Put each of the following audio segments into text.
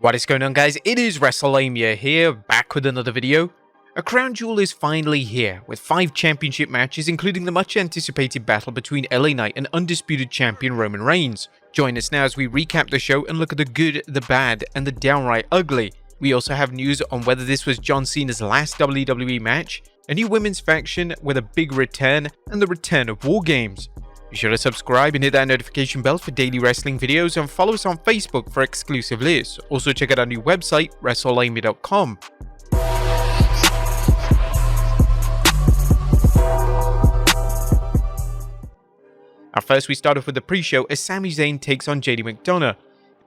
What is going on, guys? It is Wrestlelamia here, back with another video. A crown jewel is finally here, with 5 championship matches including the much anticipated battle between LA Knight and undisputed champion Roman Reigns. Join us now as we recap the show and look at the good, the bad, and the downright ugly. We also have news on whether this was John Cena's last WWE match, a new women's faction with a big return, and the return of War Games. Be sure to subscribe and hit that notification bell for daily wrestling videos and follow us on Facebook for exclusive lists. Also check out our new website, Wrestlelamia.com. First we start off with the pre-show as Sami Zayn takes on JD McDonough.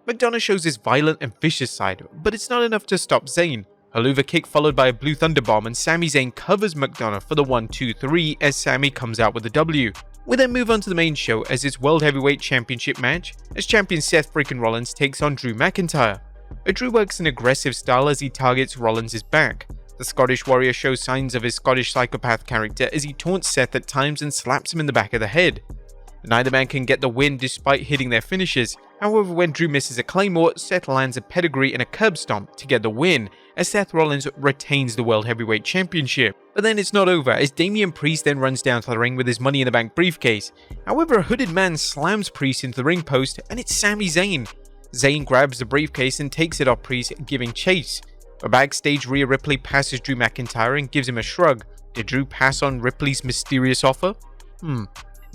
McDonough shows his violent and vicious side, but it's not enough to stop Zayn. A Luva kick followed by a Blue Thunder Bomb, and Sami Zayn covers McDonough for the 1-2-3 as Sami comes out with the W. We then move on to the main show as its World Heavyweight Championship match as champion Seth freaking Rollins takes on Drew McIntyre. Drew works an aggressive style as he targets Rollins' back. The Scottish Warrior shows signs of his Scottish psychopath character as he taunts Seth at times and slaps him in the back of the head. Neither man can get the win despite hitting their finishes. However, when Drew misses a Claymore, Seth lands a pedigree and a curb stomp to get the win, as Seth Rollins retains the World Heavyweight Championship. But then it's not over, as Damian Priest then runs down to the ring with his Money in the Bank briefcase. However, a hooded man slams Priest into the ring post, and it's Sami Zayn. Zayn grabs the briefcase and takes it off Priest, giving chase. But backstage, Rhea Ripley passes Drew McIntyre and gives him a shrug. Did Drew pass on Ripley's mysterious offer?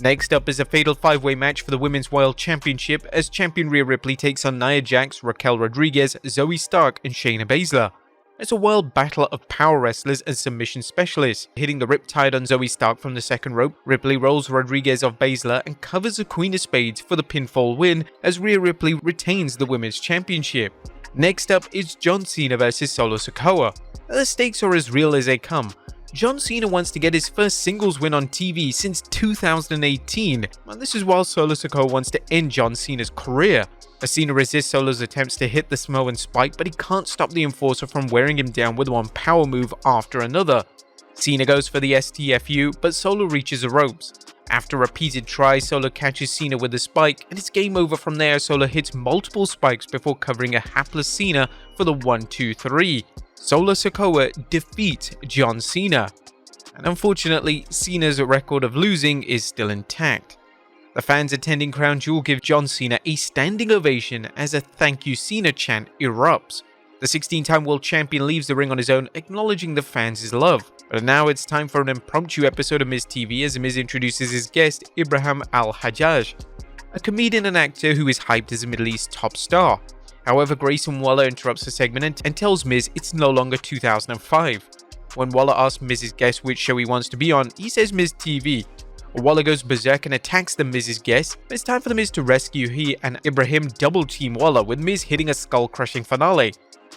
Next up is a fatal 5-way match for the Women's World Championship as champion Rhea Ripley takes on Nia Jax, Raquel Rodriguez, Zoe Stark, and Shayna Baszler. It's a wild battle of power wrestlers and submission specialists. Hitting the Riptide on Zoe Stark from the second rope, Ripley rolls Rodriguez off Baszler and covers the Queen of Spades for the pinfall win as Rhea Ripley retains the Women's Championship. Next up is John Cena vs Solo Sikoa. The stakes are as real as they come. John Cena wants to get his first singles win on TV since 2018, and this is while Solo Sikoa wants to end John Cena's career. Cena resists Solo's attempts to hit the Samoan spike, but he can't stop the Enforcer from wearing him down with one power move after another. Cena goes for the STFU, but Solo reaches the ropes. After repeated tries, Solo catches Cena with the spike, and it's game over from there. Solo hits multiple spikes before covering a hapless Cena for the 1-2-3. Solo Sikoa defeats John Cena, and unfortunately, Cena's record of losing is still intact. The fans attending Crown Jewel give John Cena a standing ovation as a "Thank you Cena" chant erupts. The 16-time world champion leaves the ring on his own, acknowledging the fans' love. But now it's time for an impromptu episode of Miz TV as Miz introduces his guest, Ibrahim Al-Hajjaj, a comedian and actor who is hyped as a Middle East top star. However, Grayson Waller interrupts the segment and tells Miz it's no longer 2005. When Waller asks Miz's guest which show he wants to be on, he says Miz TV. Waller goes berserk and attacks the Miz's guest, but it's time for the Miz to rescue. He and Ibrahim double-team Waller, with Miz hitting a skull-crushing finale.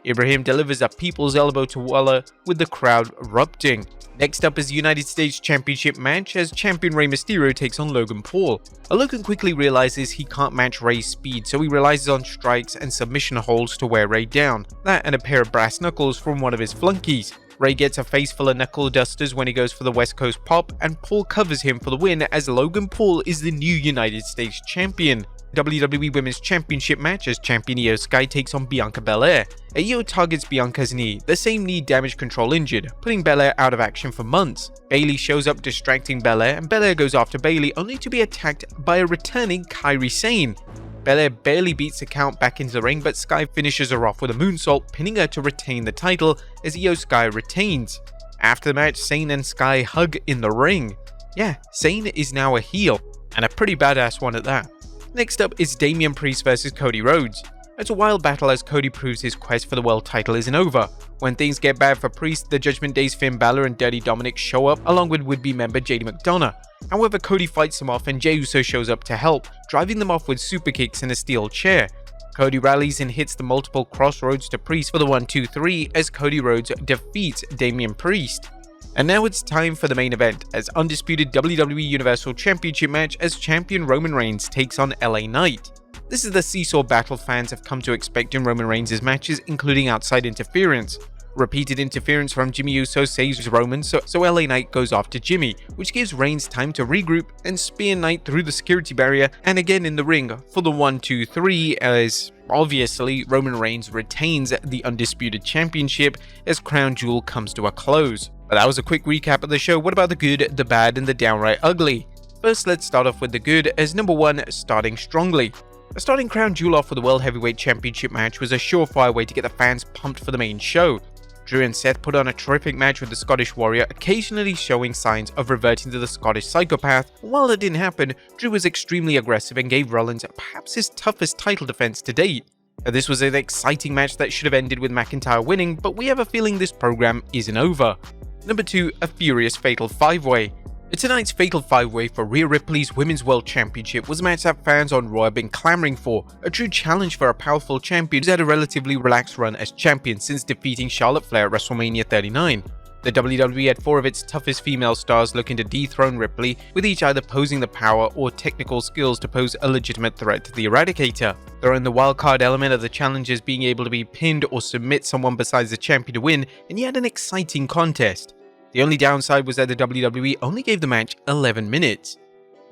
Ibrahim delivers a people's elbow to Waller, with the crowd erupting. Next up is the United States Championship match as champion Rey Mysterio takes on Logan Paul. Logan quickly realizes he can't match Rey's speed, so he relies on strikes and submission holds to wear Rey down. That and a pair of brass knuckles from one of his flunkies. Rey gets a face full of knuckle dusters when he goes for the West Coast Pop, and Paul covers him for the win as Logan Paul is the new United States Champion. WWE Women's Championship match as champion Io Sky takes on Bianca Belair. Io targets Bianca's knee, the same knee damage control injured, putting Belair out of action for months. Bayley shows up distracting Belair, and Belair goes after Bayley only to be attacked by a returning Kairi Sane. Belair barely beats the count back into the ring, but Sky finishes her off with a moonsault, pinning her to retain the title as Io Sky retains. After the match, Sane and Sky hug in the ring. Yeah, Sane is now a heel, and a pretty badass one at that. Next up is Damian Priest vs Cody Rhodes. It's a wild battle as Cody proves his quest for the world title isn't over. When things get bad for Priest, the Judgment Day's Finn Balor and Dirty Dominic show up along with would-be member JD McDonough. However, Cody fights them off and Jey Uso shows up to help, driving them off with super kicks and a steel chair. Cody rallies and hits the multiple crossroads to Priest for the 1-2-3 as Cody Rhodes defeats Damian Priest. And now it's time for the main event as undisputed WWE Universal Championship match as champion Roman Reigns takes on LA Knight. This is the seesaw battle fans have come to expect in Roman Reigns' matches, including outside interference. Repeated interference from Jimmy Uso saves Roman, so LA Knight goes after Jimmy, which gives Reigns time to regroup and spear Knight through the security barrier and again in the ring for the 1-2-3 as Obviously, Roman Reigns retains the Undisputed Championship as Crown Jewel comes to a close. But that was a quick recap of the show. What about the good, the bad, and the downright ugly? First, let's start off with the good, as number 1, starting strongly. Starting Crown Jewel off with the World Heavyweight Championship match was a surefire way to get the fans pumped for the main show. Drew and Seth put on a terrific match with the Scottish Warrior, occasionally showing signs of reverting to the Scottish psychopath. While that didn't happen, Drew was extremely aggressive and gave Rollins perhaps his toughest title defense to date. This was an exciting match that should have ended with McIntyre winning, but we have a feeling this program isn't over. Number 2, a furious Fatal 5-Way. Tonight's Fatal 5-Way for Rhea Ripley's Women's World Championship was a match that fans on Raw have been clamoring for, a true challenge for a powerful champion who's had a relatively relaxed run as champion since defeating Charlotte Flair at WrestleMania 39. The WWE had 4 of its toughest female stars looking to dethrone Ripley, with each either posing the power or technical skills to pose a legitimate threat to the Eradicator. Throw in the wildcard element of the challenges being able to be pinned or submit someone besides the champion to win, and you had an exciting contest. The only downside was that the WWE only gave the match 11 minutes.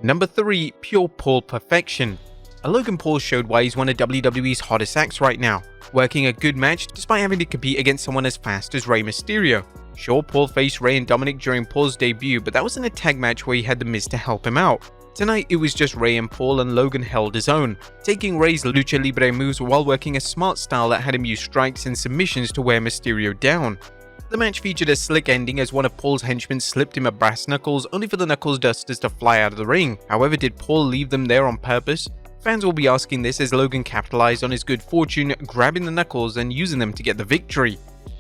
Number 3, pure Paul perfection. Logan Paul showed why he's one of WWE's hottest acts right now, working a good match despite having to compete against someone as fast as Rey Mysterio. Sure, Paul faced Rey and Dominic during Paul's debut, but that wasn't a tag match where he had The Miz to help him out. Tonight it was just Rey and Paul, and Logan held his own, taking Rey's lucha libre moves while working a smart style that had him use strikes and submissions to wear Mysterio down. The match featured a slick ending as one of Paul's henchmen slipped him a brass knuckles, only for the knuckles dusters to fly out of the ring. However, did Paul leave them there on purpose? Fans will be asking this as Logan capitalized on his good fortune, grabbing the knuckles and using them to get the victory.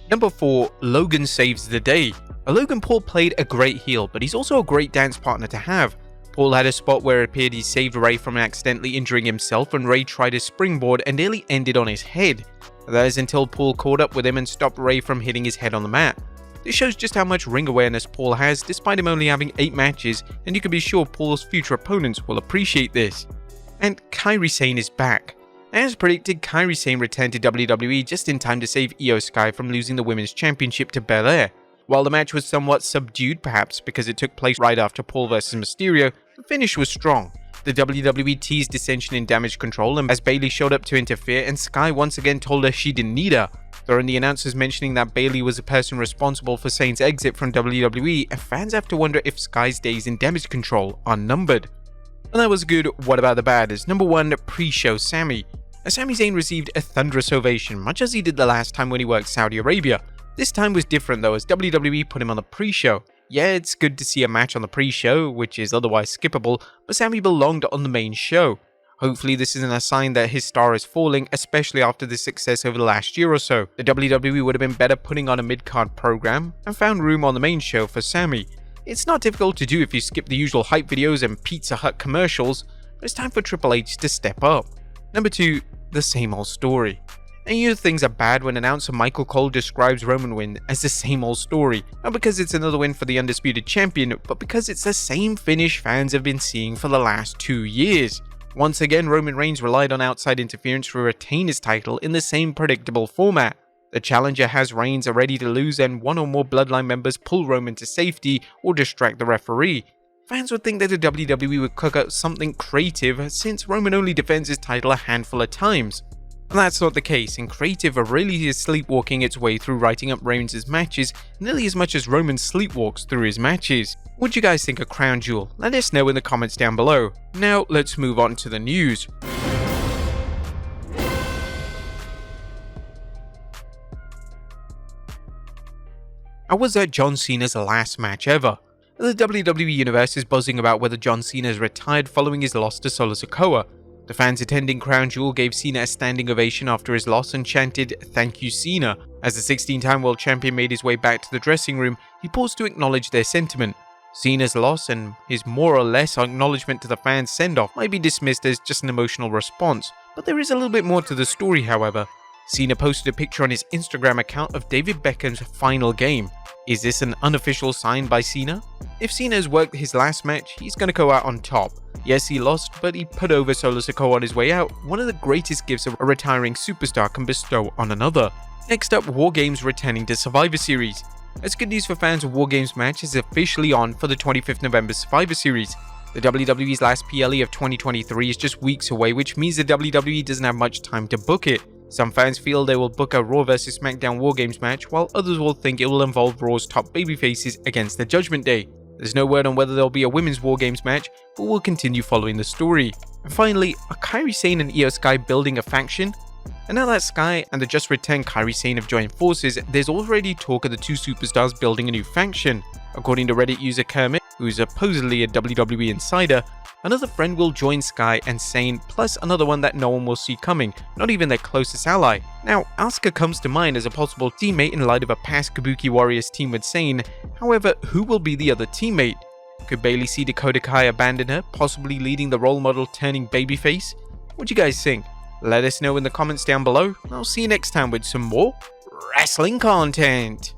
Number 4, Logan saves the day. Logan Paul played a great heel, but he's also a great dance partner to have. Paul had a spot where it appeared he saved Rey from accidentally injuring himself, and Rey tried his springboard and nearly ended on his head. That is until Paul caught up with him and stopped Rey from hitting his head on the mat. This shows just how much ring awareness Paul has, despite him only having 8 matches, and you can be sure Paul's future opponents will appreciate this. And Kairi Sane is back. As predicted, Kairi Sane returned to WWE just in time to save Io Sky from losing the Women's Championship to Belair. While the match was somewhat subdued, perhaps because it took place right after Paul vs Mysterio, the finish was strong. The WWE teased dissension in Damage Control, and as Bayley showed up to interfere, and Sky once again told her she didn't need her. Throwing the announcers mentioning that Bayley was the person responsible for Sane's exit from WWE, and fans have to wonder if Sky's days in Damage Control are numbered. And that was good. What about the bad? As number 1, pre-show Sami. Sami Zayn received a thunderous ovation, much as he did the last time when he worked Saudi Arabia. This time was different though, as WWE put him on the pre-show. Yeah, it's good to see a match on the pre-show, which is otherwise skippable, but Sami belonged on the main show. Hopefully this isn't a sign that his star is falling, especially after the success over the last year or so. The WWE would have been better putting on a mid-card program, and found room on the main show for Sami. It's not difficult to do if you skip the usual hype videos and Pizza Hut commercials, but it's time for Triple H to step up. Number 2, the same old story. And you know things are bad when announcer Michael Cole describes Roman win as the same old story, not because it's another win for the Undisputed Champion, but because it's the same finish fans have been seeing for the last 2 years. Once again, Roman Reigns relied on outside interference to retain his title in the same predictable format. The challenger has Reigns ready to lose, and one or more bloodline members pull Roman to safety or distract the referee. Fans would think that the WWE would cook up something creative, since Roman only defends his title a handful of times. And that's not the case, and creative really is sleepwalking its way through writing up Reigns' matches nearly as much as Roman sleepwalks through his matches. What do you guys think of Crown Jewel? Let us know in the comments down below. Now let's move on to the news. How was that John Cena's last match ever? The WWE Universe is buzzing about whether John Cena has retired following his loss to Solo Sikoa. The fans attending Crown Jewel gave Cena a standing ovation after his loss and chanted, "Thank you, Cena." As the 16-time world champion made his way back to the dressing room, he paused to acknowledge their sentiment. Cena's loss and his more or less acknowledgement to the fans' send-off might be dismissed as just an emotional response, but there is a little bit more to the story, however. Cena posted a picture on his Instagram account of David Beckham's final game. Is this an unofficial sign by Cena? If Cena has worked his last match, he's going to go out on top. Yes, he lost, but he put over Solo Sikoa on his way out, one of the greatest gifts a retiring superstar can bestow on another. Next up, War Games returning to Survivor Series. It's good news for fans, a War Games match is officially on for the 25th November Survivor Series. The WWE's last PLE of 2023 is just weeks away, which means the WWE doesn't have much time to book it. Some fans feel they will book a Raw vs SmackDown War Games match, while others will think it will involve Raw's top babyfaces against the Judgment Day. There's no word on whether there'll be a women's War Games match, but we'll continue following the story. And finally, are Kairi Sane and Io Sky building a faction? And now that Sky and the just returned Kairi Sane have joined forces, there's already talk of the two superstars building a new faction. According to Reddit user Kermit, who is supposedly a WWE insider, another friend will join Sky and Sane, plus another one that no one will see coming, not even their closest ally. Now, Asuka comes to mind as a possible teammate in light of a past Kabuki Warriors team with Sane. However, who will be the other teammate? Could Bayley see Dakota Kai abandon her, possibly leading the role model turning babyface? What do you guys think? Let us know in the comments down below, and I'll see you next time with some more wrestling content.